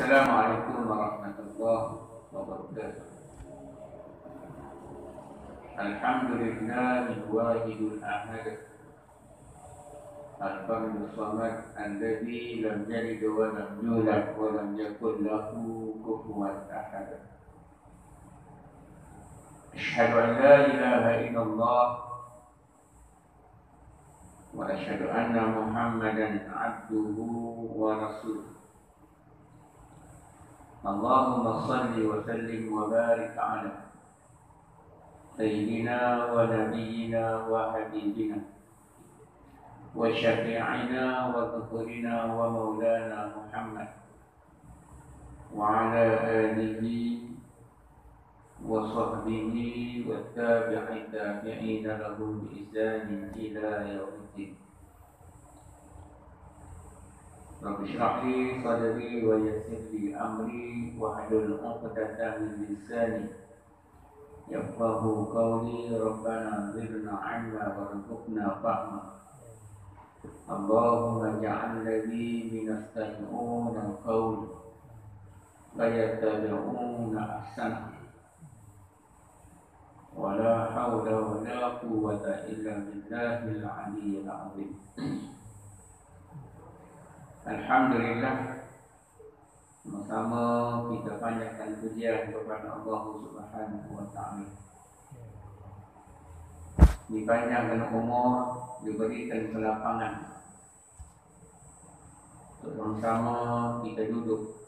Assalamualaikum warahmatullahi wabarakatuh. Alhamdulillahil wahidil ahad, al-fardus samad, alladzi lam yalid wa lam yulad wa lam yakul lahu kufuwan ahad. Asyhadu an la ilaha illallah wa asyhadu anna Muhammadan abduhu wa rasuluh. Allahumma salli wa sallim wa barik ala sayyidina wa nabiyyina wa habibina wa syafi'ina wa dhukrina wa maulana Muhammad wa ala alihi wa sahbihi wa tabi'ina lahum bi ihsanin ila yaumiddin. Rabbi shrah li sadri wa yassir li amri wahlul 'uqdatam min lisani yafqahu qawli. Rabbana zidna 'ilma warzuqna fahma. Allahumma ij'al li minastami'una al-qawl wa yattabi'una ahsana. Wa la hawla wa la quwwata illa billahil 'aliyyil 'azim. Alhamdulillah, sama-sama kita panjatkan pujian kepada Allah Subhanahu wa ta'ala. Dipanjangkan umur, diberikan kelapangan untuk sama-sama kita duduk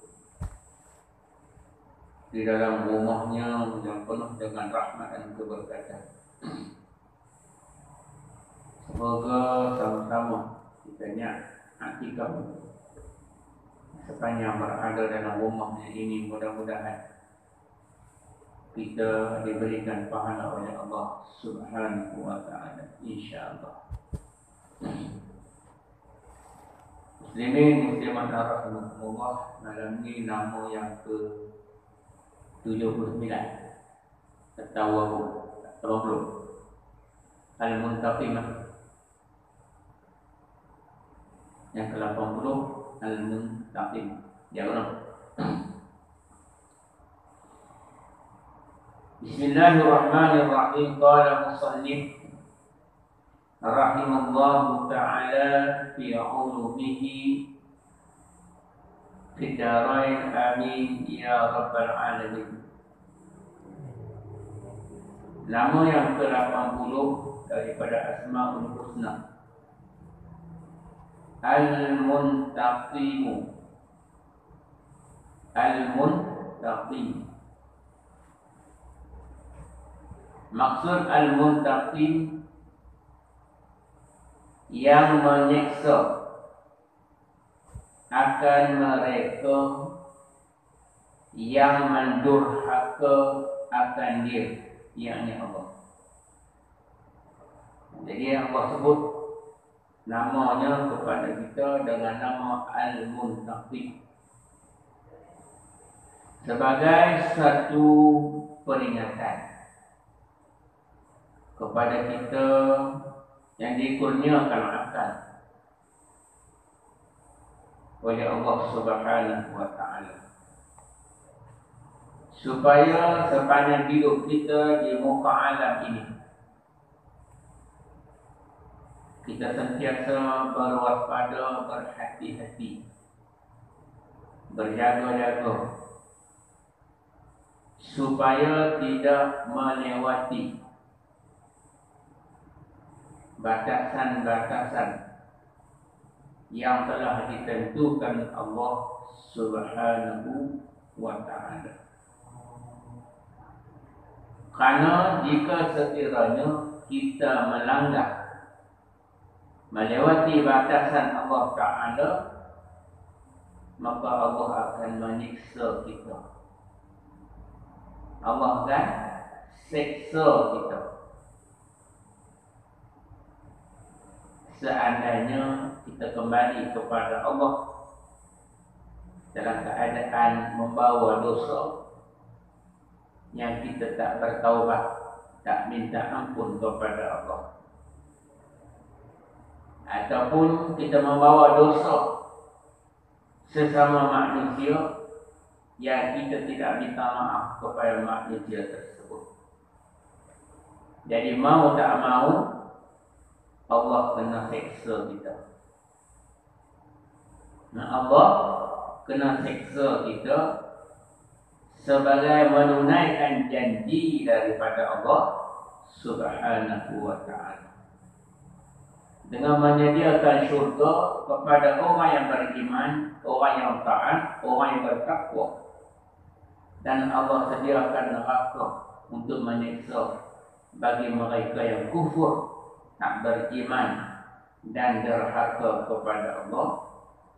di dalam rumahnya yang penuh dengan rahmat dan keberkatan. Semoga sama-sama kita i'tikaf sepanjang berada dalam rumahnya ini, mudah-mudahan kita diberikan pahala oleh Allah Subhanahu wa ta'ala, insyaAllah. Muslimin muslimat rahimahumullah, malam ini nama yang ke-79 At-Tawwabun Al-Muntaqimah, yang ke-80 Al-Muntaqim. Jawab. Bismillahirrahmanirrahim. Qala musannif rahimallahu ta'ala fi 'ulumihi fi darain, amin ya rabbal alamin. Nama yang ke-80 daripada Asmaul Husna, Al-Muntaqim. Al-Muntaqim. Maksud Al-Muntaqim, yang menyiksa akan mereka yang mendurhaka akan dia, yakni Allah. Jadi Allah sebut namanya kepada kita dengan nama Al-Muntaqim sebagai satu peringatan kepada kita yang dikurniakan akal oleh Allah Subhanahu wa ta'ala, supaya sepanjang hidup kita di muka alam ini kita sentiasa berwaspada, berhati-hati, berjaga-jaga, supaya tidak melewati batasan-batasan yang telah ditentukan Allah Subhanahu wa ta'ala. Karena jika sekiranya kita melewati batasan Allah Ta'ala, maka Allah akan menyiksa kita. Allah akan seksa kita seandainya kita kembali kepada Allah dalam keadaan membawa dosa yang kita tak bertaubat, tak minta ampun kepada Allah, ataupun kita membawa dosa sesama manusia yang kita tidak minta maaf kepada manusia tersebut. Jadi mau tak mau, Allah kena seksa kita. Allah kena seksa kita sebagai menunaikan janji daripada Allah Subhanahu wa ta'ala, dengan menyediakan syurga kepada orang yang beriman, orang yang taat, orang yang bertakwa. Dan Allah sediakan neraka untuk menyiksa bagi mereka yang kufur, tak beriman dan derhaka kepada Allah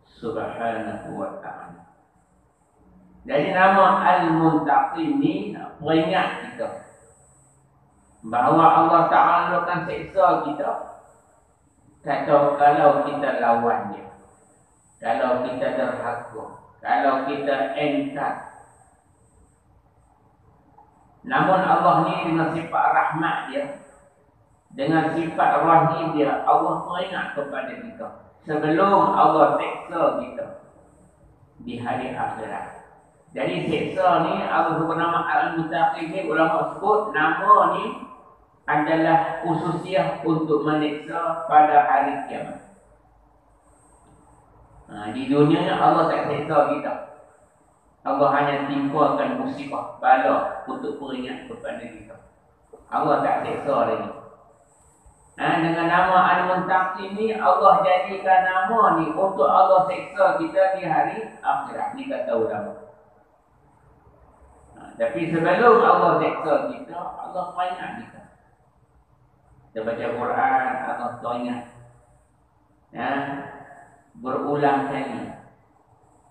Subhanahu wa ta'ala. Jadi nama Al-Muntaqim ni peringat kita bahawa Allah Ta'ala akan seksa kita kalau kita lawan dia, kalau kita derhaka, kalau kita engkar. Namun Allah ni dengan sifat rahmat dia, dengan sifat rahim dia, Allah peringat kepada kita sebelum Allah seksa kita di hari akhirat. Jadi seksa ni Allah sebut nama Al-Muntaqim ni, ulama sebut nama ni adalah khususiah untuk menyiksa pada hari kiamat. Di dunia ni Allah tak seksa kita. Allah hanya timpakan musibah, bala untuk peringat kepada kita. Allah tak seksa lagi. Dengan nama Al-Muntaqim ni, Allah jadikan nama ni untuk Allah seksa kita di hari akhirat. Ni kata ulama. Tapi sebelum Allah seksa kita, Allah peringat kita. Kita baca Quran, Allah peringat. Berulang kali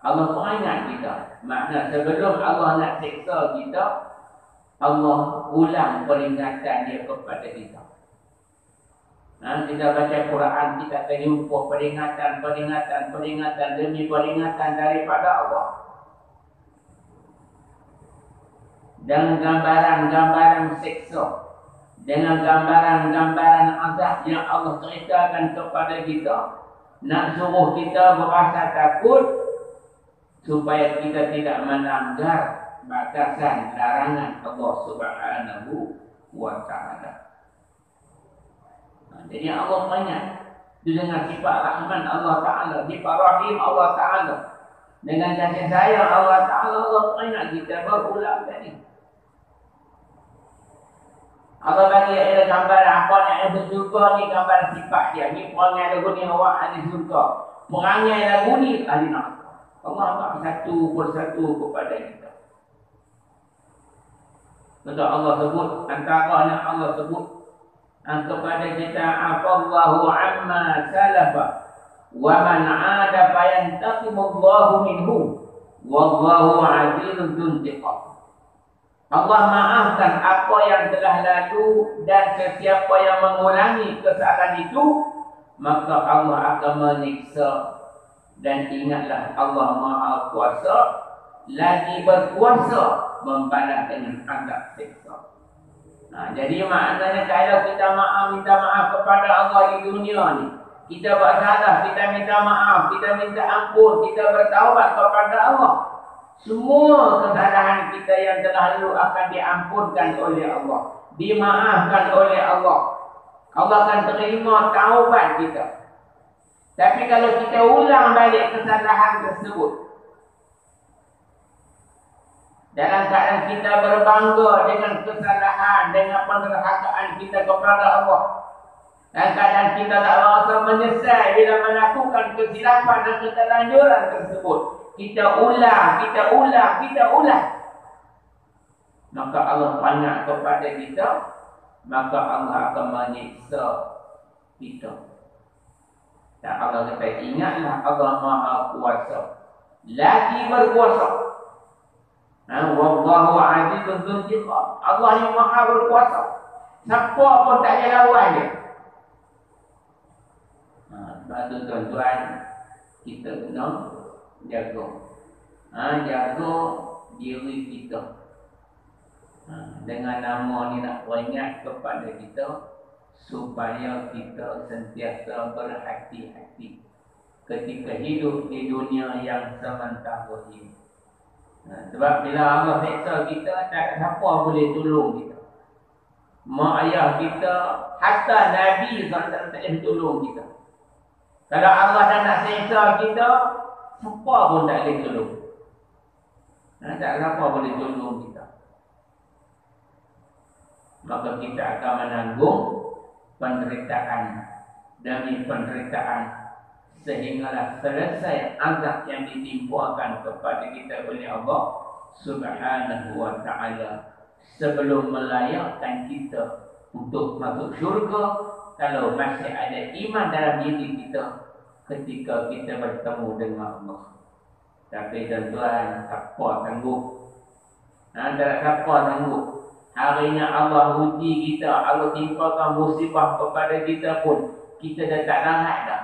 Allah peringat kita. Makna sebelum Allah nak seksa kita, Allah ulang peringatan dia kepada kita. Kita baca Quran, kita akan jumpa peringatan demi peringatan daripada Allah. Dan gambaran-gambaran seksa, dengan gambaran-gambaran azab yang Allah ceritakan kepada kita, nak suruh kita berasa takut supaya kita tidak melanggar batasan larangan Allah Subhanahu wa ta'ala. Jadi Allah banyak dengan sifat rahman Allah Ta'ala, sifat rahim Allah Ta'ala, dengan kasih sayang Allah Ta'ala. Allah banyak kita berulang tadi. Allah bagi ada gambar apa yang bersyurga ni, gambar sifat dia. Ni perangai lagu ni awak ahli syurga, perangai lagu ni ahli neraka. Allah bagi satu persatu kepada kita. Betul Allah sebut, antaranya Allah sebut kepada kita, afallahu amma salafa wa man 'ada fayantaqimullahu minhu wallahu 'azizun dzuntiqam. Allah maafkan apa yang telah lalu, dan sesiapa yang mengulangi kesalahan itu, maka Allah akan menyiksa. Dan ingatlah Allah Maha Kuasa, lagi berkuasa membalas dengan azab siksa. Jadi maknanya kalau kita minta maaf kepada Allah di dunia ni, kita buat salah, kita minta maaf, kita minta ampun, kita bertaubat kepada Allah, semua kesalahan kita yang telah lalu akan diampunkan oleh Allah, dimaafkan oleh Allah. Allah akan terima taubat kita. Tapi kalau kita ulang balik kesalahan tersebut, dalam keadaan kita berbangga dengan kesalahan, dengan penderhakaan kita kepada Allah, dalam keadaan kita tak rasa menyesal bila melakukan kesilapan dan keterlanjuran tersebut, kita ulang, maka Allah panggil kepada kita, maka Allah akan menyiksa kita. Dan Allah kata, ingatlah Allah Maha Kuasa, lagi berkuasa. Wallahu 'azizun dzuntiqam. Allah yang Maha berkuasa, siapa pun tak ada lawan dia. Batu tuan-tuan, kita kena jaga. Jaga diri kita. Dengan nama ni nak peringat kepada kita, supaya kita sentiasa berhati-hati ketika hidup di dunia yang sementara ini. Sebab bila Allah seksa kita, tak siapa boleh tolong kita. Mak ayah kita, hatta Nabi SAW tak boleh tolong kita. Kalau Allah dah nak seksa kita, siapa pun tak boleh tolong. Tak siapa boleh tolong kita. Maka kita akan menanggung penderitaan demi penderitaan sehinggalah selesai azab yang ditimpakan kepada kita oleh Allah Subhanahu wa ta'ala sebelum melayakkan kita untuk masuk syurga kalau masih ada iman dalam diri kita ketika kita bertemu dengan Allah. Tapi tuan-tuan, siapa sanggup? Tak siapa sanggup. Hari ini Allah uji kita, Allah timpakan musibah kepada kita pun kita dah tak larat dah.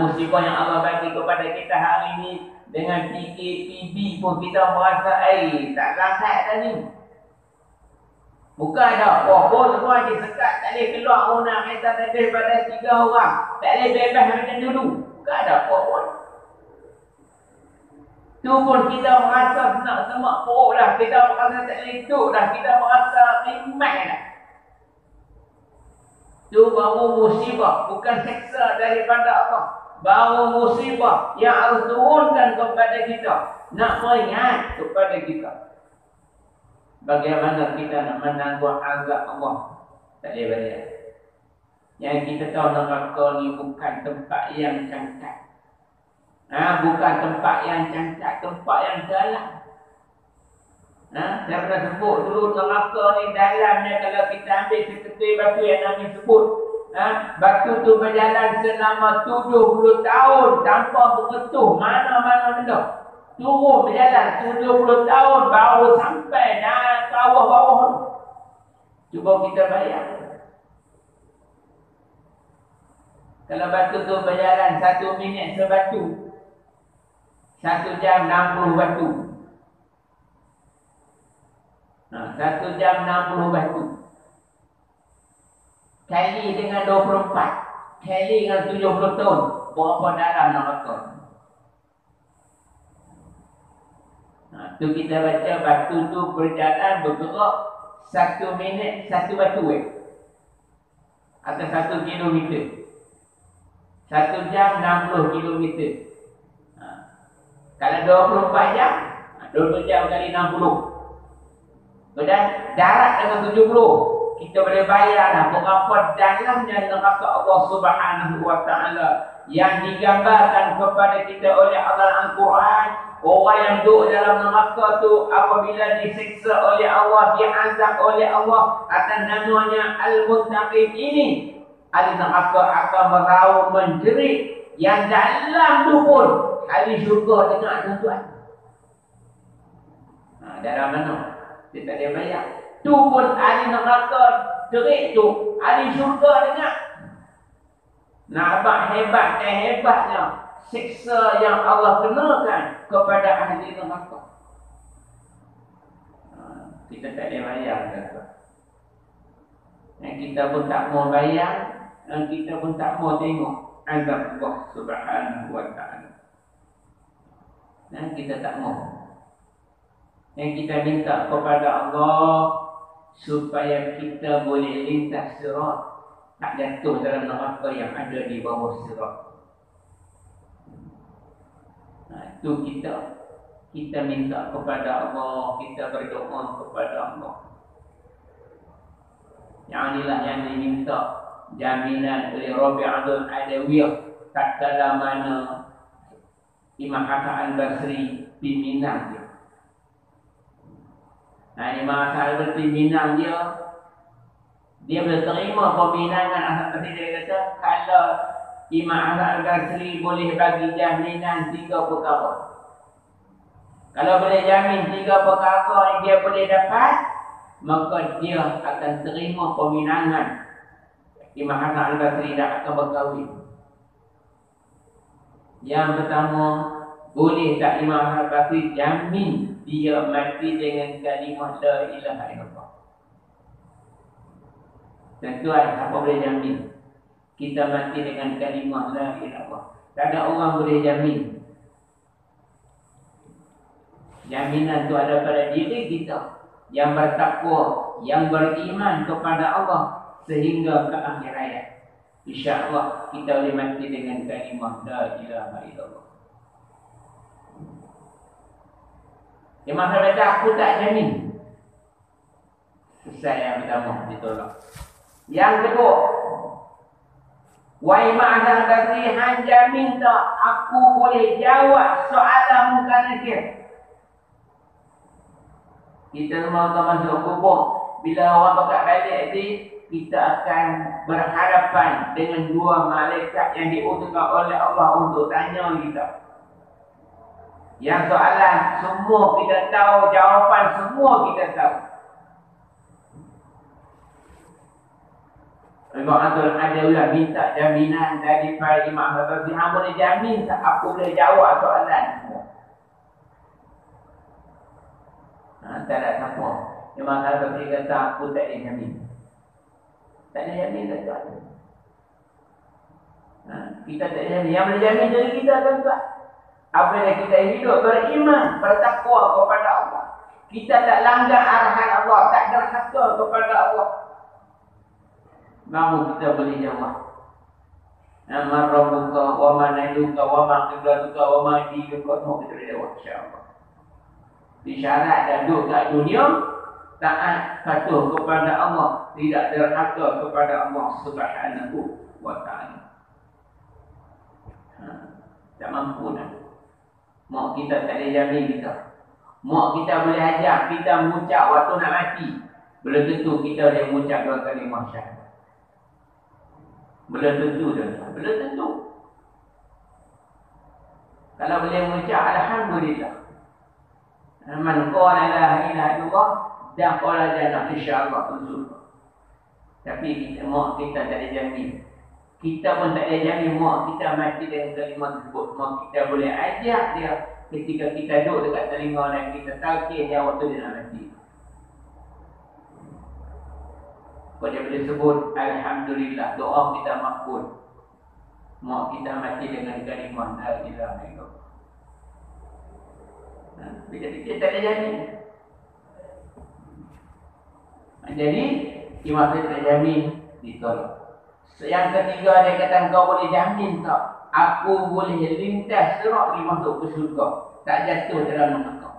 Musibah yang Allah bagi kepada kita hari ini dengan PKPB pun kita merasa tak larat dah ni. Bukan ada apa-apa semua disekat, tak boleh keluar orang kita lebih pada 3 orang. Tak boleh bebas macam dulu. Bukan ada apa-apa. Tu pun kita merasa nak semak perut dah. Kita merasa tak boleh duduk dah. Kita merasa rimai dah. Tu baru musibah. Bukan seksa daripada Allah. Baru musibah yang harus turunkan kepada kita. Nak meringat kepada kita. Bagaimana kita nak menanggung azab Allah. Tak boleh bayar. Yang kita tahu neraka ni bukan tempat yang cangkat. Bukan tempat yang cangkat, tempat yang dalam. Saya pernah sebut dulu neraka ni dalamnya kalau kita ambil seketul batu yang Nabi sebut. Batu tu berjalan selama 70 tahun tanpa mengetuh mana-mana benda. Turun berjalan 70 tahun baru sampai ke bawah-bawah. Cuba kita bayang. Kalau batu tu berjalan 1 minit sebatu, 1 jam 60 batu. 1 jam 60 batu. Kali dengan 24. Kali dengan 70 tahun. Berapa dalam neraka? Tu kita baca batu tu berjalan bergerak 1 minit 1 batu atau 1 kilometer. 1 jam 60 kilometer. Kalau 24 jam 20 jam kali 60. Kemudian jarak dengan 70. Kita boleh bayarlah berapa dalamnya neraka Allah Subhanahu wa ta'ala yang digambarkan kepada kita oleh Allah Al-Quran. Orang yang duduk dalam neraka tu apabila disiksa oleh Allah, diazab oleh Allah atas namanya Al-Muntaqim ini, ahli neraka akan meraung menjerit yang dalam tu pun ahli syurga dengar tuan-tuan. Dalam mana? Dia tak ada bayar. Tu pun ahli neraka jerit tu ahli syurga dengar. Nampak hebatnya siksa yang Allah kenakan kepada ahli neraka. Kita tak boleh bayar tuan-tuan. Dan kita pun tak mau bayar, dan kita pun tak mau tengok azab Allah Subhanahu wa ta'ala. Dan kita tak mau. Yang kita minta kepada Allah supaya kita boleh lintas sirat, tak jatuh dalam neraka yang ada di bawah sirat. Itu kita minta kepada Allah, kita berdoa kepada Allah. Yang inilah yang diminta jaminan oleh Rabi'atul Adawiyah tatkala mana Imam Hasan Al-Basri pimpinan dia. Imam Hasan Al-Basri pimpinan dia boleh terima pembinaan Hasan Al-Basri. Dia kata kalau Imam Hasan Al-Basri boleh bagi jaminan 3 perkara. Kalau boleh jamin 3 perkara yang dia boleh dapat, maka dia akan terima pembinaan Imam Hasan Al-Basri dan akan berkahwin. Yang pertama, boleh tak Imam Hasan Al-Basri jamin dia mati dengan kalimah la ilaha illallah? Tuan-tuan, apa boleh jamin kita mati dengan kalimah la ilaha illallah? Tak ada orang boleh jamin. Jaminan itu ada pada diri kita yang bertakwa, yang beriman kepada Allah sehingga ke akhir hayat. InsyaAllah kita boleh mati dengan kalimah la ilaha illallah. Yang masalah kata aku tak jamin. Susah yang pertama ditolak. Yang kedua, wa ma'adha basihan jamin tak aku boleh jawab soalan muka nakir. Kita semua akan masuk kubur. Bila orang bakal balik ni, kita akan berhadapan dengan dua malaikat yang diutuskan oleh Allah untuk tanya kita. Yang soalan semua kita tahu, jawapan semua kita tahu. Ibn Abdul Adawilah minta jaminan daripada Imam Al-Ghazali. Hang boleh jamin tak aku boleh jawab soalan semua? Tak ada siapa. Imam Al-Ghazali kata aku tak ada jamin. Tak ada jamin tak ada. Kita tak ada jamin. Yang boleh jamin dari kita tuan-tuan. Apabila kita hidup beriman, bertakwa kepada Allah. Kita tak langgar arahan Allah, tak derhaka kepada Allah. Baru kita boleh jawab. Man rabbuka wa ma naduka wa ma qiblatuka wa ma dinuka. Semua kita boleh jawab insya-Allah. Isyarat dan duduk kat dunia, taat patuh kepada Allah, tidak derhaka kepada Allah Subhanahu wa ta'ala. Tak mampu dah. Mak kita tak ada jamin kita. Mak kita boleh ajak kita mengucap waktu nak mati. Belum tentu kita boleh mengucap dua kalimah syahadat. Belum tentu dah. Belum tentu. Kalau boleh mengucap alhamdulillah. Man qala la ilaha illallah dan qala jannah insyaallah surga. Tapi kita mak kita tak ada jamin. Kita pun tak ada jamin mak kita mati dengan kalimah tersebut. Mak kita boleh ajak dia ketika kita duduk dekat telinga dan kita talqin dia waktu dia nak mati. Kalau dia boleh sebut alhamdulillah, doa kita makbul. Mak kita mati dengan kalimah la ilaha illallah. Jadi kita tak ada jamin. Jadi Imam Ghazali tak jamin ditolak. Yang ketiga dia kata kau boleh jamin tak aku boleh lintas sirat ni masuk ke syurga, tak jatuh dalam neraka.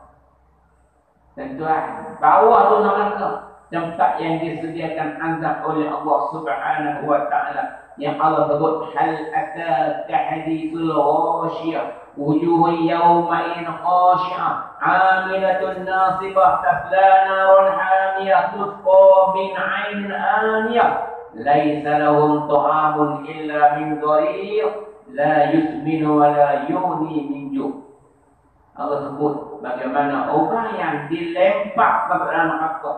Tuan-tuan, bawah tu neraka tempat yang disediakan azab oleh Allah Subhanahu wa ta'ala. Yang Allah sebut hal ataka hadithul ghashiyah wujuhun yawma'in khashi'ah 'amilatun nasibah tasla narun hamiyah tusqa min 'ainin aniyah laisa lahum ta'amun illa min dhari' la yusminu wa la yughni min ju'. Allah sebut bagaimana orang yang dilempar ke dalam neraka.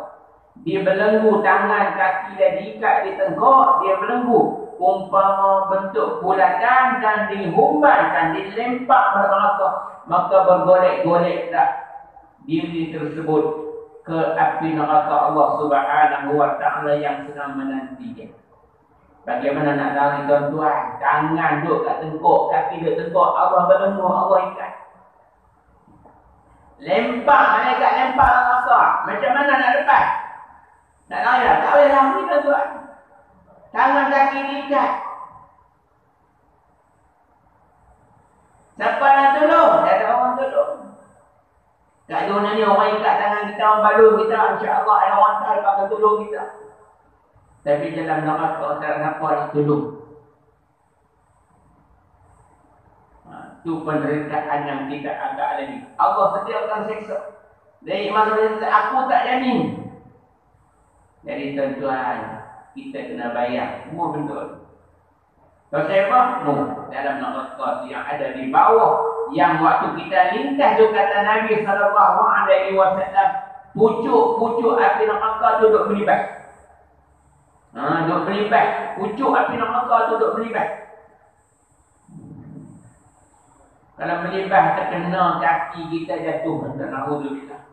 Dia belenggu tangan kaki dia diikat di tenggok, dia belenggu umpama bentuk bulatan dan dihumbankan, dilempar ke neraka, maka bergolek-golek dah diri tersebut ke api neraka Allah Subhanahu wa ta'ala yang sedang menantinya. Bagaimana nak lari tuan-tuan? Tangan duduk kat tengkok, kaki duduk tengkok, Allah belenggu, Allah ikat. Lempar, malaikat lempar neraka. Macam mana nak lepas? Nak lari lah? Tak boleh lari tuan-tuan. Tangan kaki diikat. Siapa nak tolong? Tak ada orang tolong. Kat dunia ni orang ikat tangan kita, orang balung kita, insya-Allah ada orang tak akan tolong kita. Tapi dalam neraka tak ada siapa nak tolong. Itu penderitaan yang kita agak alami. Allah sediakan seksa. Dari manusia aku tak jamin. Jadi tuan-tuan, kita kena bayar semua benda. Pasal apa? Dalam neraka yang ada di bawah, yang waktu kita lintas tu kata Nabi SAW, pucuk-pucuk api neraka tu duduk melibat. Duduk melibat. Pucuk api neraka tu duduk melibat. Kalau melibat terkena kaki kita jatuh. Alhamdulillah.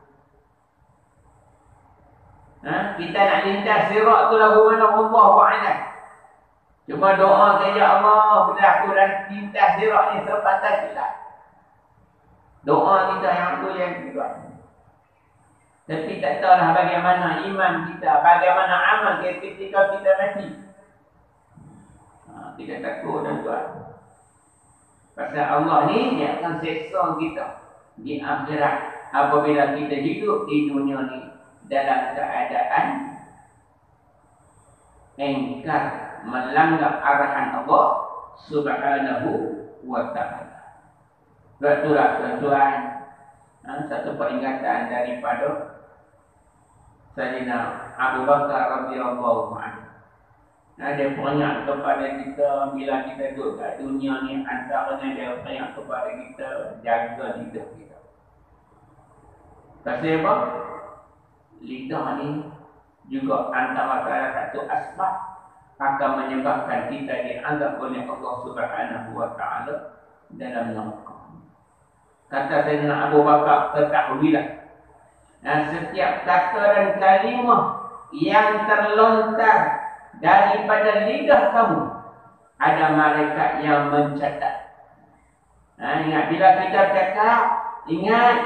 Kita nak lintas sirat tu lagu mana Allah wa'ala. Cuma doa saja Allah, bila aku dah lintas sirat ni sepatah silap. Doa kita yang tu yang kita. Tapi tak tahulah bagaimana iman kita, bagaimana amal kita ketika kita mati. Kita takut dan tuan. Pasal Allah ni dia akan seksa kita di akhirat apabila kita hidup di dunia ni dalam keadaan engkar melanggar arahan Allah Subhanahu wa ta'ala. Itulah tuan-tuan, satu peringatan daripada Sayyidina Abu Bakar radhiyallahu anhu. Dia peringat kepada kita bila kita duduk kat dunia ni, antaranya dia peringat kepada kita jaga lidah kita. Pasal apa? Lidah ni juga antara salah satu asbab akan menyebabkan kita dianggap oleh Allah Subhanahu wa ta'ala dalam neraka. Kata Sayyidina Abu Bakar, ketahuilah, setiap kata dan kalimah yang terlontar daripada lidah kamu, ada malaikat yang mencatat. Ingat, bila kita cakap, ingat,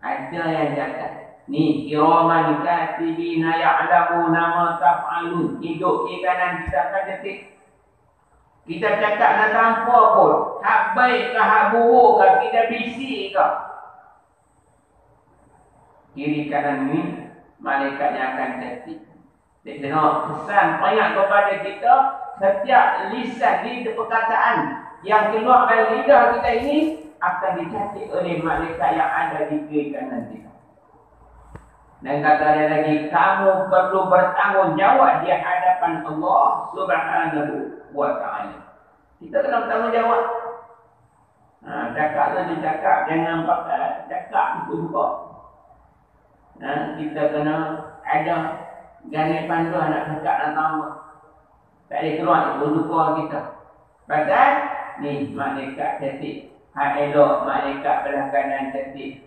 ada yang catat. Ni, kiraman katibina ya'lamuna ma taf'alun. Hidup kiri kanan kita akan detik. Kita cakap nak tanpa pun. Hak baik ke, hak buruk ke, kita bisik ke. Kiri kanan ni, malaikatnya akan detik. Dia tengok pesan banyak kepada kita, setiap lisan di perkataan yang keluar dari lidah kita ini akan dicatat oleh malaikat yang ada di kiri kanan kita. Dan kata dia lagi, kamu perlu bertanggungjawab di hadapan Allah Subhanahu wa ta'ala. Kita kena bertanggungjawab. Cakap tu dicakap, jangan pakai cakap itu juga. Kita kena ada garis panduan nak cakap dan tambah. Tak boleh keluar itu duka kita. Pasal ni malaikat cantik. Hak elok malaikat belah kanan cantik.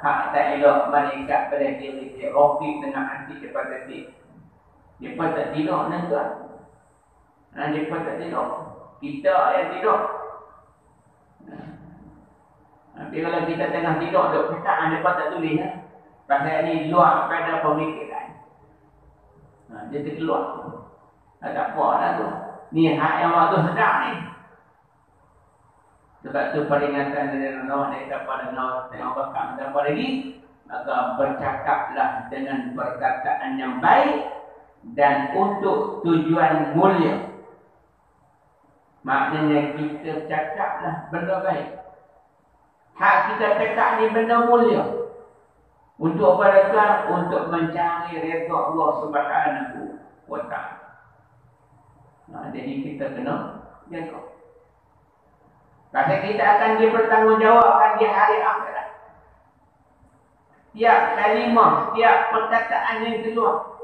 Hak tak elok malaikat belah kiri. Rofik tengah hati depan cantik. Depa tak tidur nak tuan. Depa tak tidur. Kita yang tidur. Tapi kalau kita tengah tidur duk cakap, depa tak tulis. Pasal ni luar pada pemikiran. Dia terkeluar. Tak apa dah tu. Ni hak yang waktu sedap ni. Sebab tu peringatan dari Allah dari kepada Allah tengok bakal apa lagi. Maka bercakaplah dengan perkataan yang baik dan untuk tujuan mulia. Maknanya kita cakaplah benda baik. Hak kita cakap ni benda mulia. Untuk apa datang? Untuk mencari redha Allah Subhanahu wa ta'ala. Jadi kita kena jaga. Pasal kita akan dipertanggungjawabkan di hari akhirat. Setiap kalimah, setiap perkataan yang keluar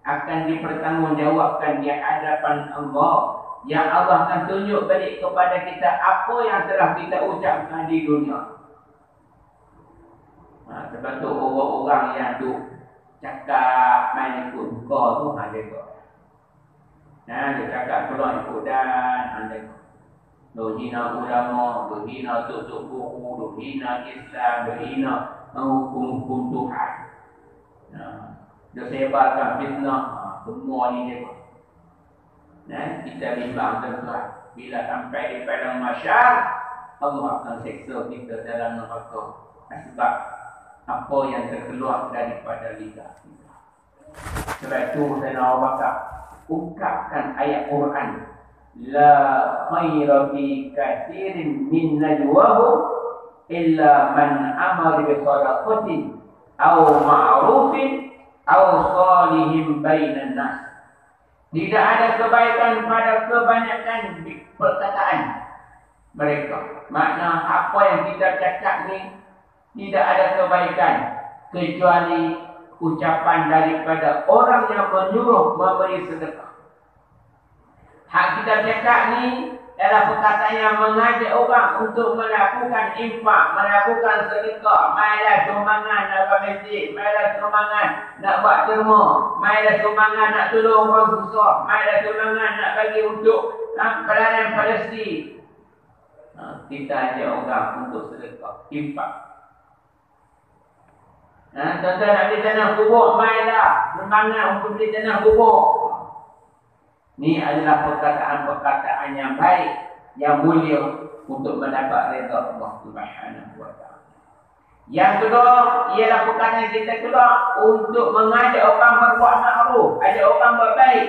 akan dipertanggungjawabkan di hadapan Allah. Yang Allah akan tunjuk balik kepada kita apa yang telah kita ucapkan di dunia. Sebab tu orang-orang yang duk cakap main ikut kau tu ada kau. Dia cakap keluar ikut dan ada kau. Duk hina ulama, duk hina tutup buku, duk hina Islam, duk hina hukum-hukum Tuhan. Duk sebarkan fitnah, semua ni dia. Kita bimbang tuan-tuan, bila sampai di padang mahsyar, Allah akan seksa kita dalam neraka. Sebab apa yang terkeluar daripada lidah kita. Sebab itu Sayyidina Abu Bakar ungkapkan ayat Quran, la khaira fi katsirin min najwahum illa man amara bi sadaqatin aw ma'rufin aw salihin bainan nas. Tidak ada kebaikan pada kebanyakan perkataan mereka. Makna apa yang kita cakap ni tidak ada kebaikan kecuali ucapan daripada orang yang menyuruh memberi sedekah. Hak kita cakap ni adalah perkataan yang mengajak orang untuk melakukan infak, melakukan sedekah. Mailah sumbangan nak buat masjid, mailah sumbangan nak buat derma, mailah sumbangan nak tolong orang susah, mailah sumbangan nak bagi untuk pelayanan Palestin. Kita ajak orang untuk sedekah, infak. Tuan-tuan nak beli tanah kubur, mainlah. Semangat untuk beli tanah kubur. Ini adalah perkataan-perkataan yang baik, yang mulia untuk mendapat redha Allah Subhanahu wa taala. Yang kedua, ialah perkataan kita kedua untuk mengajak orang berbuat ma'ruf, ajak orang buat baik.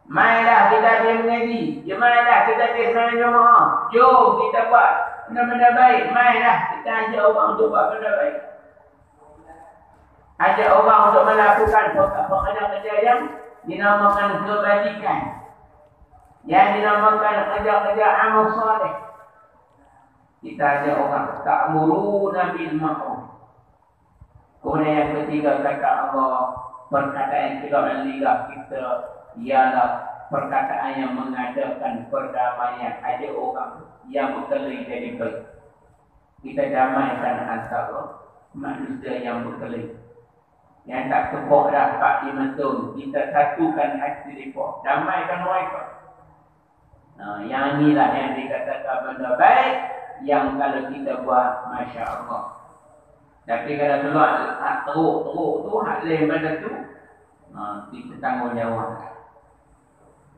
Mainlah kita pergi mengaji. Mainlah kita pergi sembahyang jemaah. Jom kita buat benda-benda baik. Mainlah kita ajak orang untuk buat benda baik. Ajak orang untuk melakukan kerja-kerja yang dinamakan kebajikan, yang dinamakan kerja-kerja amal soleh. Kita ajak orang ta'muruna bil ma'ruf. Kemudian yang ketiga kata Allah, perkataan yang keluar lidah kita ialah perkataan yang mengadakan perdamaian. Ajak orang yang berkelahi jadi baik. Kita damaikan antara manusia yang berkelahi. Yang tak kebok dah 4-5 tahun, kita satukan hati mereka, damaikan mereka. Yang inilah yang dikatakan benda baik, yang kalau kita buat, Masya Allah. Tapi kalau keluar teruk tu, hak lain benda tu, kita tanggungjawab.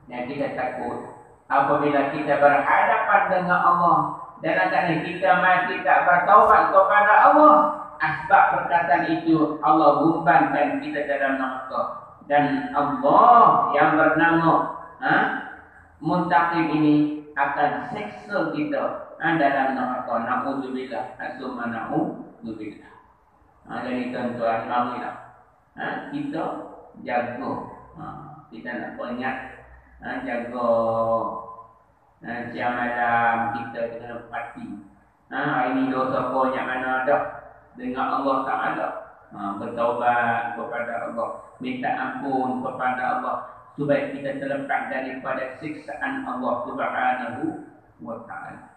Yang kita takut, apabila kita berhadapan dengan Allah, dalam keadaan kita mati tak bertaubat kepada Allah, asbab perkataan itu Allah gumbankan kita dalam neraka. Dan Allah yang bernama Muntaqim ini akan seksa kita dalam neraka. Na'udzubillah. Asumma na'udzubillah. Jadi tuan-tuan, marilah kita jaga. Kita nak ingat jaga siang malam kita kena pati. Ini dosa banyak mana dah dengan Allah Ta'ala. Bertaubat kepada Allah, minta ampun kepada Allah, supaya kita terlepas daripada siksaan Allah Subhanahu wa ta'ala.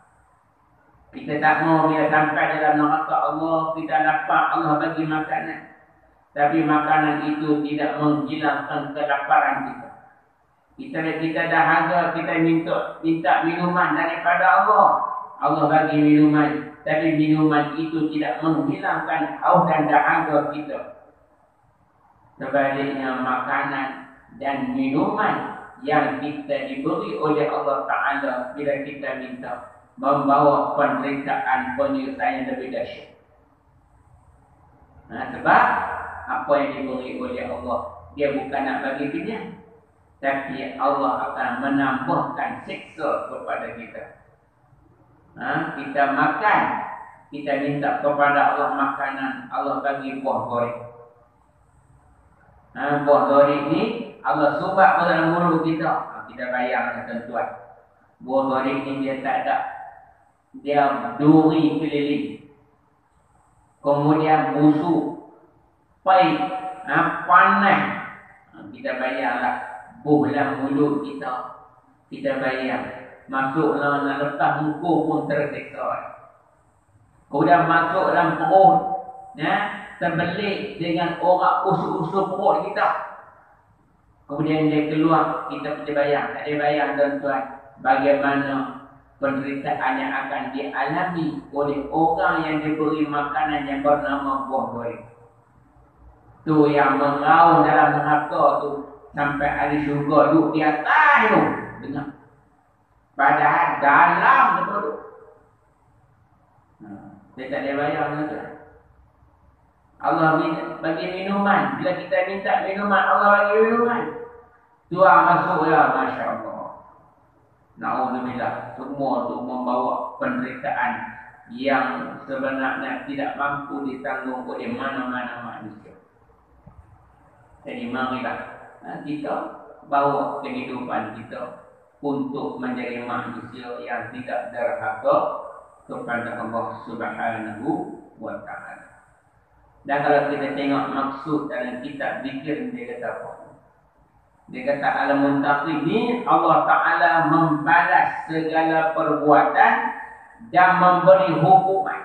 Kita tak mau bila sampai dalam neraka Allah, kita dapat Allah bagi makanan, tapi makanan itu tidak menghilangkan kelaparan kita. Kita dahaga, kita minta minuman daripada Allah, Allah bagi minuman, tapi minuman itu tidak menghilangkan haus dan dahaga kita. Sebaliknya makanan dan minuman yang kita diberi oleh Allah Ta'ala bila kita minta, membawa penderitaan, penyelesaian lebih dahsyat. Sebab apa yang diberi oleh Allah, dia bukan nak bagi kenyang, tapi Allah akan menambahkan siksa kepada kita. Kita makan, kita minta kepada Allah makanan, Allah bagi buah goreng. Buah goreng ni Allah subak dalam mulut kita. Kita bayangkan tuan-tuan, buah goreng ni dia tak ada, dia duri keliling, kemudian busuk, pahit, panas. Kita bayanglah buhlah mulut kita. Kita bayang masuklah nak lepas muka pun terseksa. Kemudian masuk dalam perut, terbelik dengan orang usul-usul perut kita. Kemudian dia keluar, kita boleh bayang. Tak ada bayang tuan-tuan, bagaimana penderitaan yang akan dialami oleh orang yang diberi makanan yang bernama buah goreng. Tu yang mengaun dalam neraka tu sampai hari syurga, duduk di atas tu, dengar. Padahal dalam tu. Saya tak ada bayang tu. Allah bagi minuman. Bila kita minta minuman, Allah bagi minuman. Tuan masuklah, Masya Allah. Na'udzubillah. Semua untuk membawa penderitaan yang sebenarnya tidak mampu ditanggung oleh mana-mana manusia. Jadi marilah kita bawa kehidupan kita untuk menjadi manusia yang tidak derhaka kepada Allah Subhanahu wa ta'ala. Dan kalau kita tengok maksud dalam kitab zikir, dia kata apa? Dia kata Al-Muntaqim ni Allah Ta'ala membalas segala perbuatan dan memberi hukuman.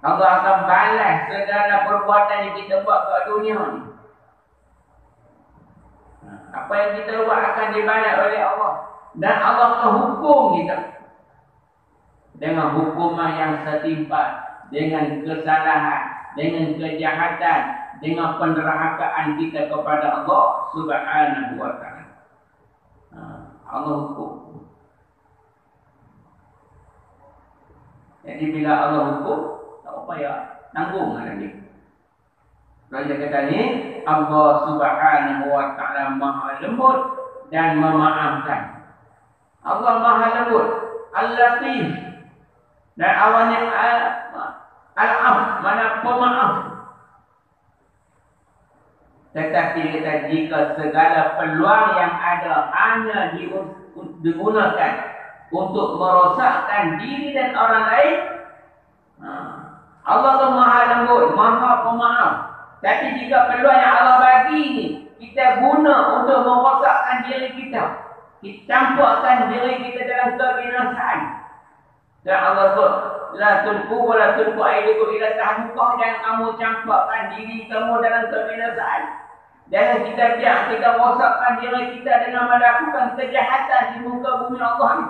Allah akan balas segala perbuatan yang kita buat kat dunia ni. Apa yang kita buat akan dibalas oleh Allah. Dan Allah akan hukum kita dengan hukuman yang setimpal, dengan kesalahan, dengan kejahatan, dengan penderhakaan kita kepada Allah Subhanahu wa taala. Allah hukum. Jadi bila Allah hukum, tak payah tanggung lagi. Raja kata ni, Allah Subhanahu wa taala Maha lembut dan memaafkan. Allah Maha lembut, Al-Latif, dan awalnya Al-Af, mana pemaaf. Tetapi kita jika segala peluang yang ada hanya digunakan untuk merosakkan diri dan orang lain, Allah tu Maha lembut, Maha pemaaf. Tapi jika peluang yang Allah bagi ni kita guna untuk merosakkan diri kita, kita campurkan diri kita dalam kebinasaan. Dan Allah tu, la tulqu wa la tulqu aydikum ila tahlukah, jangan kamu campurkan diri kamu dalam kebinasaan. Jangan kita biar kita rosakkan diri kita dengan melakukan kejahatan di muka bumi Allah ni.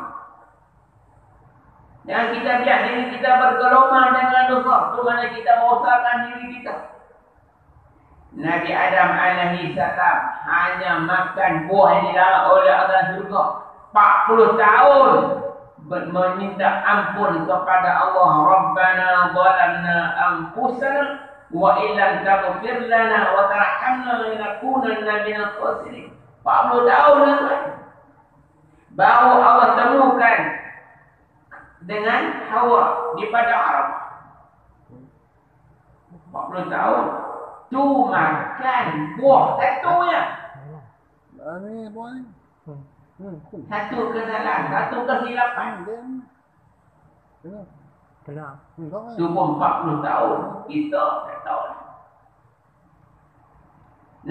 Jangan kita biar diri kita bergelomang dengan dosa, tu mana kita rosakkan diri kita. Nabi Adam alaihi salam hanya makan buah yang dilarang oleh Allah surga 40 tahun meminta ampun kepada Allah. Rabbana zalamna anfusana wa illam taghfir lana wa tarhamna lanakunanna minal khasirin. 40 tahun lagi baru Allah temukan dengan Hawa di padang Arafah. 40 tahun tu makan buah satunya. Ni buah ni. Satu kesalahan, satu kesilapan. Kena. Tu pun 40 tahun. Kita tak tahu.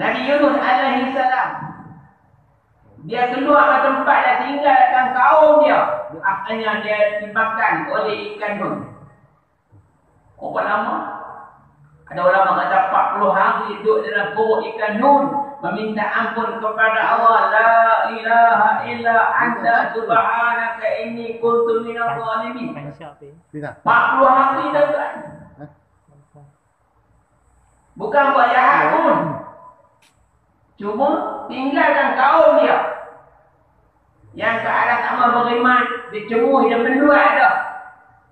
Nabi Yunus alaihi salam, dia keluar ke tempat dan tinggalkan kaum dia. Akhirnya dia dimakan oleh ikan nun. Berapa lama? Ada ulama kata 40 hari duduk dalam perut ikan nun meminta ampun kepada Allah. La ilaha illa anta subhanaka inni kuntu minadh dhalimin. 40 hari dah kan. Bukan buat jahat pun. Cuma tinggalkan kaum dia yang keadaan tak mau beriman, dia cemuh, dia menduat dah.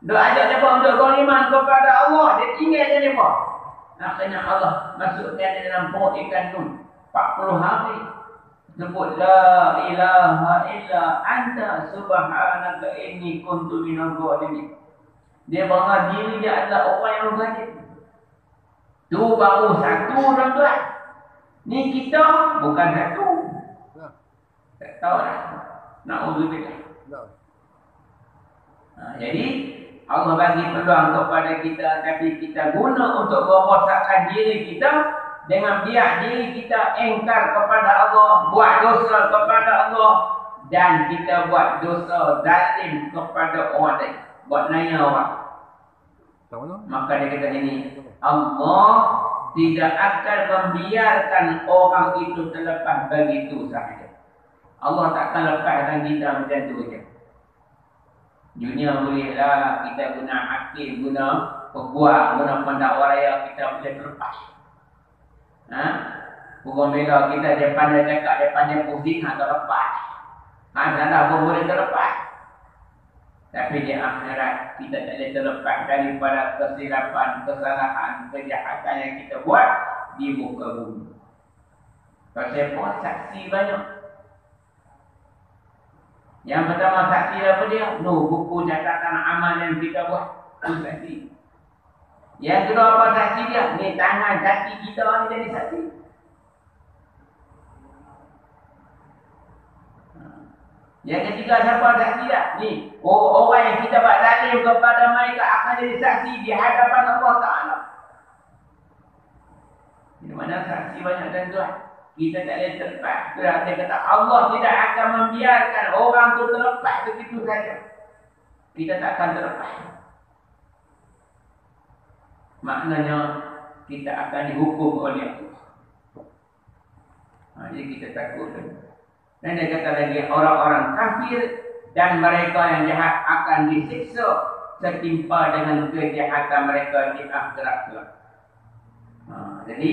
Dia ajak dia untuk beriman kepada Allah, dia tinggalkan dia apa? Akhirnya Allah masukkan dia dalam perut ikan nun 40 hari. Sebut la ilaha illa anta subhanaka inni kuntu minadh dhalimin. Dia bangga diri dia adalah orang yang zalim. Tu baru satu tuan-tuan. Ni kita bukan satu. Tak tahu dah. Na'udzubillah. Jadi Allah bagi peluang kepada kita, tapi kita guna untuk merosakkan diri kita dengan biar diri kita engkar kepada Allah, buat dosa kepada Allah, dan kita buat dosa zalim kepada orang lain, buat naya orang. Maka dia kata ini, Allah tidak akan membiarkan orang itu terlepas begitu sahaja. Allah tak akan lepaskan kita macam tu saja. Dunia bolehlah kita guna hakim, guna peguam, guna pendakwa raya, kita boleh terlepas. Hukum bela kita, dia pandai cakap, dia pandai pusing, terlepas. Salah pun boleh terlepas. Tapi di akhirat kita tak boleh terlepas daripada kesilapan, kesalahan, kejahatan yang kita buat di muka bumi. Pasal saksi banyak. Yang pertama saksi apa dia? Buku catatan amal yang kita buat. Itu saksi. Yang kedua apa saksi dia? Ni tangan kaki kita ni jadi saksi. Yang ketiga siapa saksi dia? Ni orang yang kita buat zalim kepada mereka akan jadi saksi di hadapan Allah Ta'ala. Di mana saksi banyak tuan-tuan? Kita tak boleh terlepas. Dia kata Allah tidak akan membiarkan orang tu terlepas begitu saja. Kita tak akan terlepas. Maknanya kita akan dihukum oleh Allah. Jadi kita takut. Dan dia kata lagi, orang-orang kafir dan mereka yang jahat akan disiksa setimpa dengan kejahatan mereka di akhirat kelak. Jadi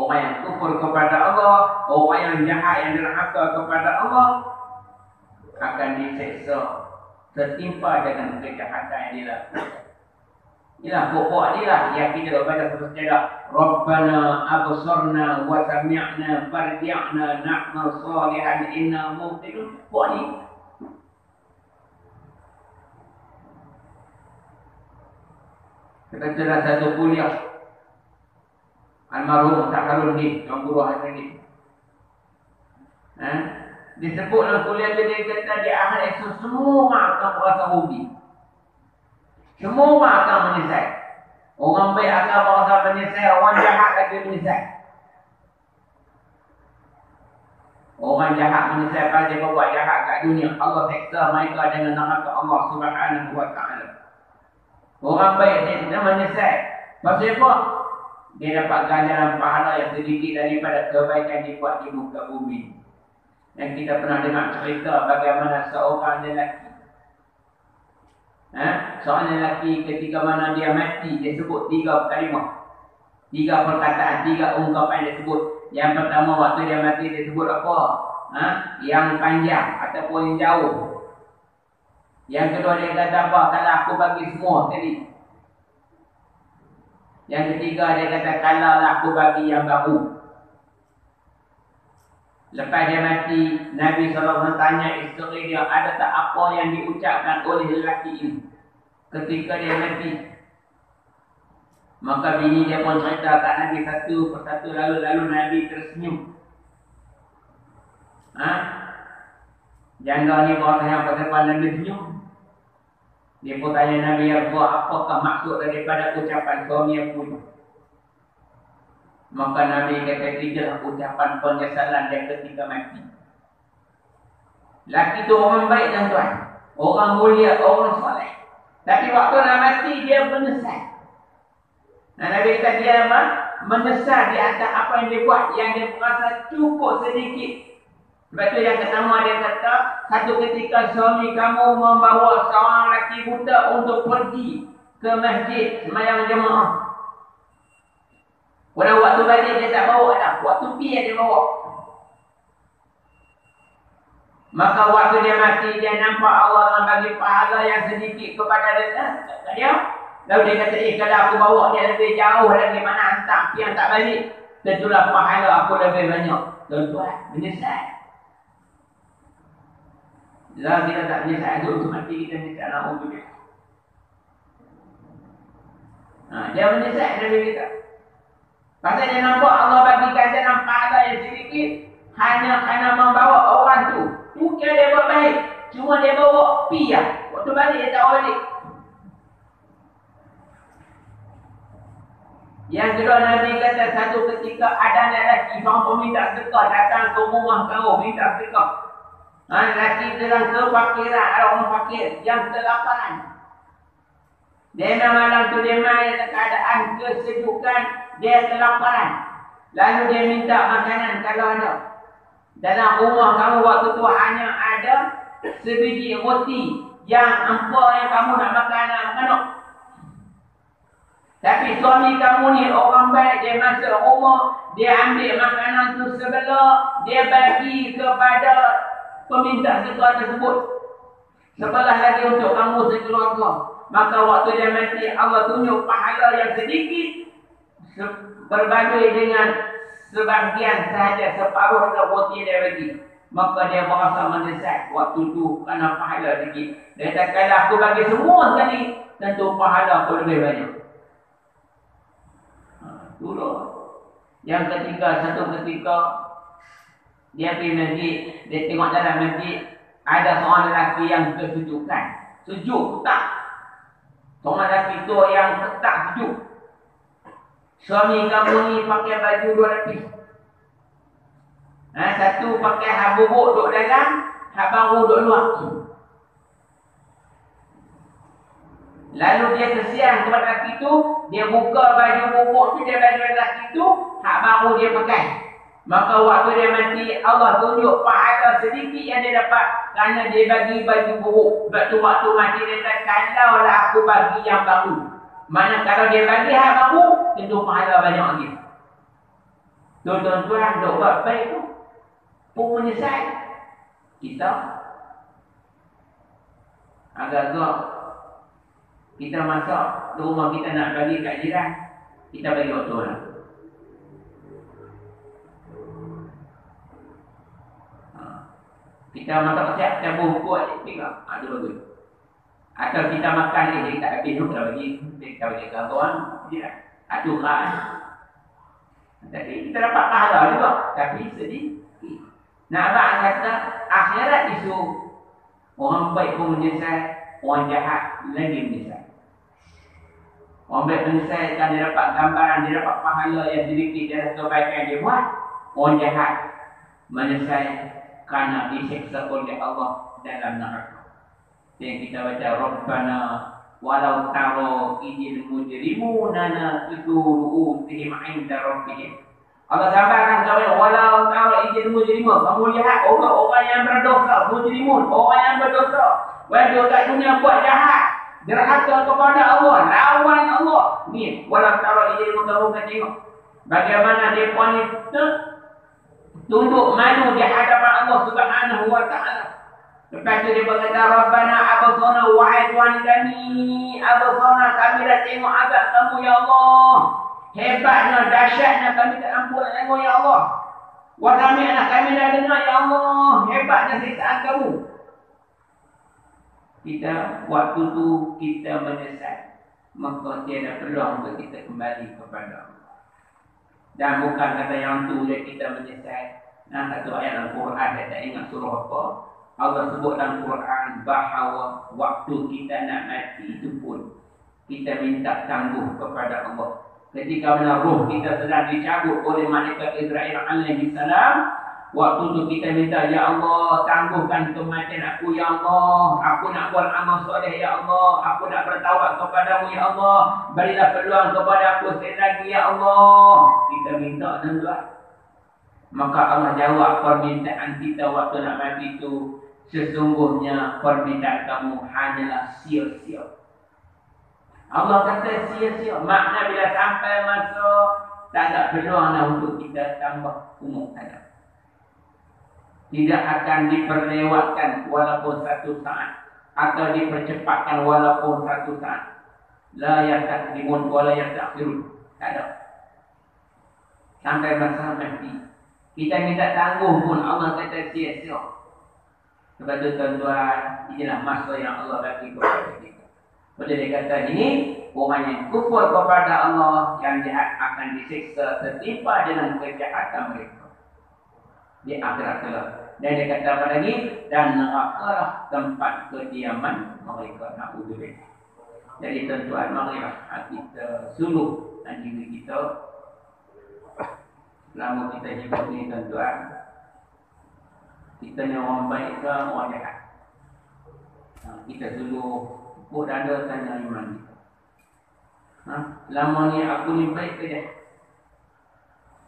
orang yang kufur kepada Allah, orang yang jahat yang derhaka kepada Allah akan disiksa setimpa dengan kejahatan yang dilakukan. Inilah pokok dia yang kita baca sejarah. Rabbana absarna wa sami'na farji'na na'mal salihan inna muqinun. Pokok ni. Kita cerita satu kuliah almarhum Taharun ni, yang guru hari ni. Disebut dalam kuliah dia kata di akhir esok semua akan berasa rugi. Semua akan menyesal. Orang baik akan berasa menyesal, orang jahat lagi menyesal. Orang jahat menyesal pada dia buat jahat kat dunia. Allah seksa mereka dengan neraka Allah Subhanahu wa taala. Orang baik dia menyesal. Pasal apa? Dia dapat ganjaran pahala yang sedikit daripada kebaikan dia buat di muka bumi. Dan kita pernah dengar cerita bagaimana seorang lelaki. Seorang lelaki ketika mana dia mati, dia sebut 3 kalimah. 3 perkataan, 3 ungkapan dia sebut. Yang pertama waktu dia mati dia sebut apa? Yang panjang ataupun yang jauh. Yang kedua dia kata apa? Kalau aku bagi semua tadi. Yang ketiga dia kata kalau aku bagi yang baru. Lepas dia mati, Nabi SAW tanya isteri dia, ada tak apa yang diucapkan oleh lelaki ini ketika dia mati? Maka bini dia pun cerita kat Nabi satu persatu, lalu Nabi tersenyum. Janda ni bawa sayang pasal Nabi senyum. Dia pun tanya Nabi, ya Allah, apakah maksud daripada ucapan suami aku ini? Maka Nabi kata itulah ucapan penyesalan dia ketika mati. Laki tu orang baik dan tuan, orang mulia, orang soleh. Tapi waktu nak mati dia menyesal. Nabi kata dia menyesal di atas apa yang dia buat, yang dia merasa cukup sedikit. Sebab tu yang pertama dia kata, satu ketika suami kamu membawa seorang lelaki buta untuk pergi ke masjid sembahyang jemaah. Pada waktu balik dia tak bawa dah, waktu pergi dia bawa. Maka waktu dia mati dia nampak Allah akan bagi pahala yang sedikit kepada dia. Lalu dia kata, kalau aku bawa dia lebih jauh lagi mana hantar pergi yang tak balik, tentulah pahala aku lebih banyak. Tuan-tuan, menyesal. Kalau kita tak menyesal untuk mati, kita menyesal nak untuk dia. Dia menyesal Nabi kita. Pasal dia nampak Allah bagi ganjaran pahala yang sedikit hanya kerana membawa orang tu. Bukan dia buat baik, cuma dia bawa pi lah. Waktu balik dia tak balik. Yang kedua Nabi kata satu ketika ada lelaki seorang peminta sedekah datang ke rumah kau minta sedekah. Lelaki dalam kefakiran, ada orang fakir yang kelaparan. Dia malam tu dia main dalam keadaan kesejukan, dia kelaparan. Lalu dia minta makanan kalau ada. Dalam rumah kamu waktu tu hanya ada sebiji roti yang apa yang kamu nak makan. Tapi suami kamu ni orang baik, dia masuk rumah, dia ambil makanan tu sebelah, dia bagi kepada peminta sedekah tersebut. Sebelah lagi untuk kamu sekeluarga. Maka waktu dia mati, Allah tunjuk pahala yang sedikit berbanding dengan sebahagian sahaja, separuh dengan roti dia bagi. Maka dia merasa mendesak waktu tu kerana pahala sedikit. Dia kata, kalau aku bagi semua sekali, tentu pahala aku lebih banyak. Dulu. Yang ketiga, satu ketika dia pergi masjid, dia tengok dalam masjid ada seorang lelaki yang kesejukan. Sejuk tak? Seorang lelaki tu yang tak sejuk. Suami kamu ni pakai baju 2 lapis. Satu pakai hak bubuk duduk dalam, hak baru duduk luar. Lalu dia kesian kepada lelaki tu, dia buka baju bubuk tu, dia bagi lelaki tu, hak baru dia pakai. Maka waktu dia mati, Allah tunjuk pahala sedikit yang dia dapat. Kerana dia bagi baju buruk. Sebab tu waktu mati dia kata, kalaulah aku bagi yang baru. Mana kalau dia bagi hal baru, tentu pahala banyak lagi. Tuan-tuan, duk buat baik tu pun menyesal. Kita agak-agak kita masak di rumah kita nak bagi kat jiran, kita bagi waktu lah. Kita masak siap, kita buat tengok. Itu bagus. Atau kita makan ni, kita habis tu kita bagi. Kita bagi kawan, jiran. Itu kan. Jadi kita dapat pahala juga. Tapi sedih. Nak abang kata, akhirat isu. Orang baik pun menyesal, orang jahat lagi menyesal. Orang baik menyesal kan dia dapat gambaran, dia dapat pahala yang sedikit dari kebaikan dia buat. Orang jahat menyesal kerana disiksa oleh Allah dalam neraka. Yang kita baca, Rabbana walau taro idil mujrimuna naqidu ru'usihim 'inda rabbihim. Allah gambarkan kepada walau taro idil mujrimun. Kamu lihat orang-orang yang berdosa, mujrimun, orang yang berdosa. Waktu kat dunia buat jahat, derhaka kepada Allah, lawan Allah. Ni walau taro idil mujrimun, kamu tengok bagaimana dia puan tunduk malu di hadapan Allah Subhanahu wa ta'ala. Lepas tu dia berkata, Rabbana abasana, wahai Tuhan kami, abasana, kami dah tengok azab kamu ya Allah. Hebatnya, dahsyatnya kami tak ampun tengok ya Allah. Wa sami'na, kami dah dengar ya Allah. Hebatnya siksaan kamu. Kita waktu tu kita menyesal, maka tiada peluang untuk kita kembali kepada Allah. Dan bukan kata yang tu dia kita menyesal. Nah, satu ayat Al-Quran, saya tak ingat surah apa. Allah sebut dalam Quran bahawa waktu kita nak mati itu pun kita minta tangguh kepada Allah. Ketika mana roh kita sedang dicabut oleh malaikat Israel alaihi salam, waktu tu kita minta, ya Allah, tangguhkan kematian aku ya Allah. Aku nak buat amal soleh ya Allah. Aku nak bertawab kepadamu ya Allah. Berilah peluang kepada aku sekali lagi ya Allah. Kita minta dan doa. Maka Allah jawab permintaan kita waktu nak mati itu, sesungguhnya permintaan kamu hanyalah sia-sia. Allah kata sia-sia. Makna bila sampai masa, tak ada peluang lah untuk kita tambah umur ada. Tidak akan diperlewatkan walaupun satu saat, atau dipercepatkan walaupun satu saat. La yastaqdimun wa la yastakhirun. Tak ada. Sampai masa mati. Kita minta tangguh pun Allah kata sia-sia. Sebab tu tuan-tuan, inilah masa yang Allah bagi kepada kita. Bila dia kata ini, orang yang kufur kepada Allah, yang jahat akan disiksa setimpal dengan kejahatan mereka di akhirat kelak. Dan dia kata apa lagi? Dan nerakalah tempat kediaman mereka. Na'udzubillah. Jadi tuan-tuan, marilah kita suluh diri kita. Selama kita hidup ni tuan-tuan, kita ni orang baik ke orang jahat? Kita suluh put dada tanya iman kita. Lama ni aku ni baik ke jahat?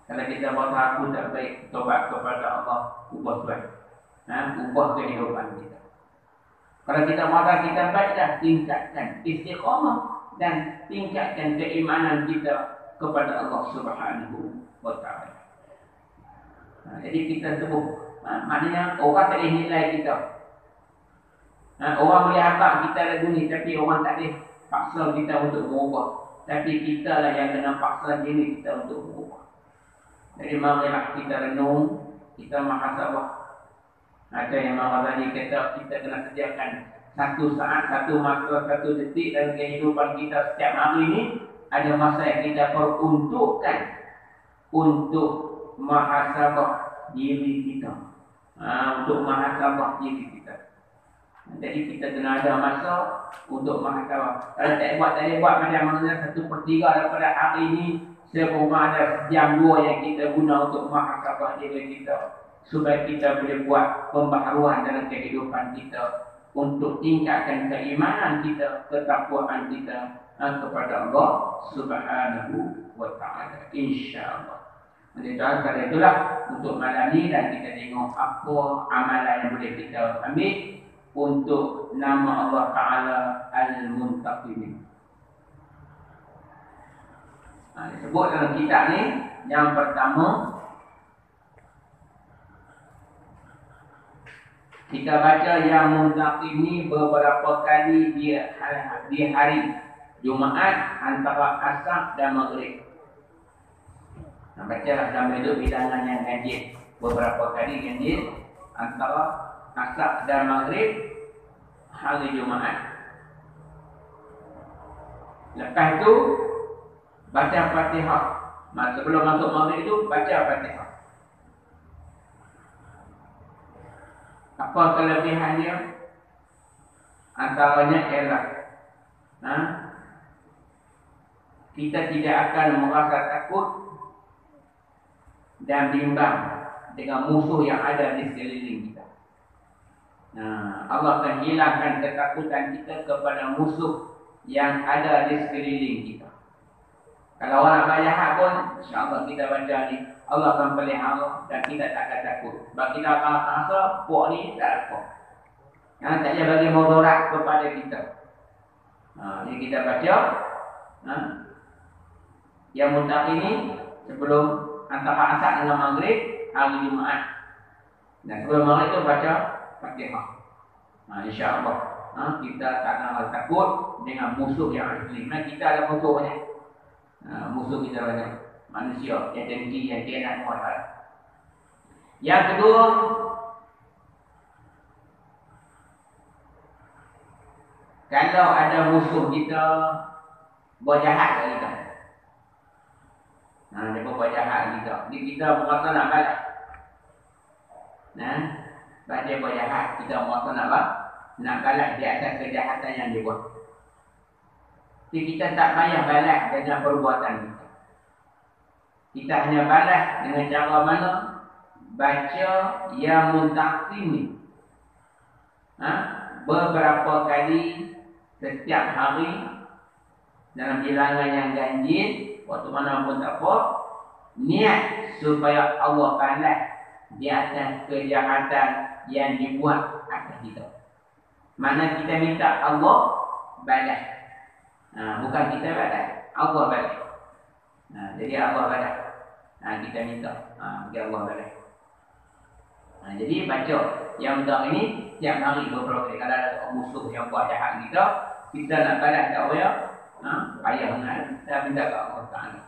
Kalau kita berkata aku tak baik, tobat kepada Allah, ubah Tuhan. Ubah kehidupan kita. Kalau kita berkata kita baik dah, tingkatkan istiqamah dan tingkatkan keimanan kita kepada Allah Subhanahu wa ta'ala. Jadi kita sebut, maknanya orang tak boleh nilai kita. Orang boleh habaq kita lagu ni, tapi orang tak boleh paksa kita untuk berubah. Tapi kita lah yang kena paksa diri kita untuk berubah. Jadi marilah kita renung, kita muhasabah. Ada yang marah tadi kata kita kena sediakan satu saat, satu masa, satu detik dalam kehidupan kita setiap hari ini. Ada masa yang kita peruntukkan untuk muhasabah diri kita. Untuk muhasabah diri kita. Jadi kita kena ada masa untuk muhasabah. Kalau tak buat macam mana 1/3 daripada hari ini, sekurang ada jam 2 yang kita guna untuk muhasabah diri kita. Supaya kita boleh buat pembaharuan dalam kehidupan kita. Untuk tingkatkan keimanan kita, ketakwaan kita kepada Allah Subhanahu wa ta'ala. InsyaAllah. Jadi pada itulah untuk malam ni, dan kita tengok apa amalan yang boleh kita ambil untuk nama Allah Ta'ala Al-Muntaqim. Disebut dalam kitab ni, yang pertama kita baca yang Muntaqim ni beberapa kali di hari Jumaat antara Asar dan Maghrib. Bacalah dalam bentuk bilangan yang ganjil, beberapa kali ganjil antara Asar dan Maghrib hari Jumaat. Lepas tu baca Fatihah. Sebelum masuk Maghrib tu baca Fatihah. Apa kelebihan dia? Antaranya ialah kita tidak akan merasa takut dan bimbang dengan musuh yang ada di sekeliling kita. Allah akan hilangkan ketakutan kita kepada musuh yang ada di sekeliling kita. Kalau orang nak jahat pun, insya-Allah kita baca ni, Allah akan pelihara dan kita tak akan takut. Sebab kita akan rasa puak ni tak apa. Tak payah bagi mudarat kepada kita. Jadi kita baca yang Muntaqim ini sebelum antara Asar dengan Maghrib hari Jumaat. Dan sebelum Maghrib tu baca Fatihah. InsyaAllah kita tak akan takut dengan musuh yang ada di sini. Kita ada musuh banyak. Musuh kita banyak. Manusia yang dengki, yang kianat, semua. Yang kedua, kalau ada musuh kita berjahat kat kita, dia buat jahat kita. Jadi kita merasa nak balas. Sebab dia buat jahat, kita merasa nak balas di atas kejahatan yang dia buat. Jadi kita tak payah balas dengan perbuatan kita. Kita hanya balas dengan cara mana? Baca yang Muntaqim ni. Beberapa kali setiap hari dalam bilangan yang ganjil, waktu mana pun tak apa, niat supaya Allah balas di atas kejahatan yang dibuat atas kita. Mana kita minta Allah balas. Bukan kita balas, Allah balas. Jadi Allah balas. Kita minta bagi Allah balas. Jadi baca yang Muntaqim ini setiap hari beberapa kali. Kalau ada musuh yang buat jahat kita nak balas tak payah. Payah kita minta ke Allah Ta'ala.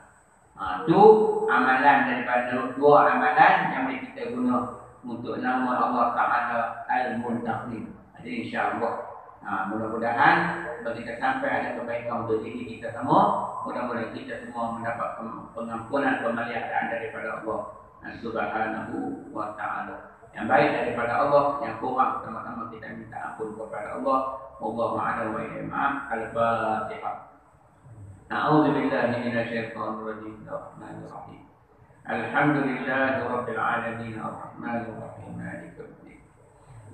Itu amalan daripada dua amalan yang boleh kita guna untuk nama Allah Ta'ala Al-Muntaqim. Jadi insyaAllah mudah-mudahan kita sampai ada kebaikan untuk diri kita semua. Mudah-mudahan kita semua mendapat pengampunan, pemeliharaan daripada Allah Subhanahu wa Ta'ala. Yang baik daripada Allah, yang kurang sama-sama kita minta ampun kepada Allah. Wallahu a'lam wa iyam. Al-Fatihah. A'udzu billahi minasyaitonir rajim. Bismillahirrahmanirrahim. Alhamdulillahi rabbil alamin arrahmanir rahim maliki yaumiddin.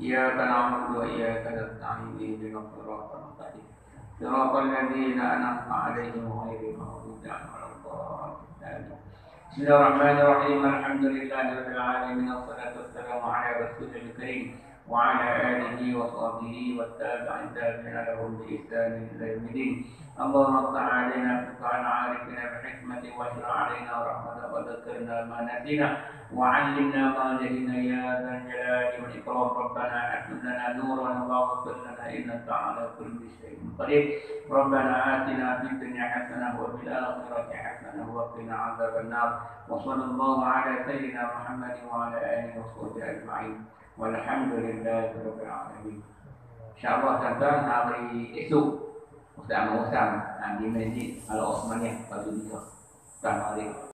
Iyyaka na'budu wa iyyaka nasta'in ihdinas siratal mustaqim. Siratal ladzina an'amta 'alaihim ghairil maghdubi 'alaihim waladdallin. Bismillahirrahmanirrahim. Alhamdulillahi rabbil alamin wassalatu wassalamu ala rasulil karim wa ala alihi wa sahbihi wattabi'ina lahum bi ihsanin ila yaumil. اللهم افتح علينا فتوحا عارفنا بحكمتك واجعل علينا رحمة وذكرنا ما نسينا وعلمنا ما جهلنا يا ذا الجلال والإكرام. ربنا أتم لنا نورنا واغفر لنا إنك على كل شيء قدير. ربنا آتنا في الدنيا حسنة وفي الآخرة حسنة وقنا عذاب النار. وصلى الله على سيدنا محمد وعلى آله وصحبه أجمعين والحمد لله رب العالمين. InsyaAllah tuan-tuan, hari esok Ustaz Ahmad Usam di Masjid Al-Osmaniyah Batu Nikah. Selamat hari.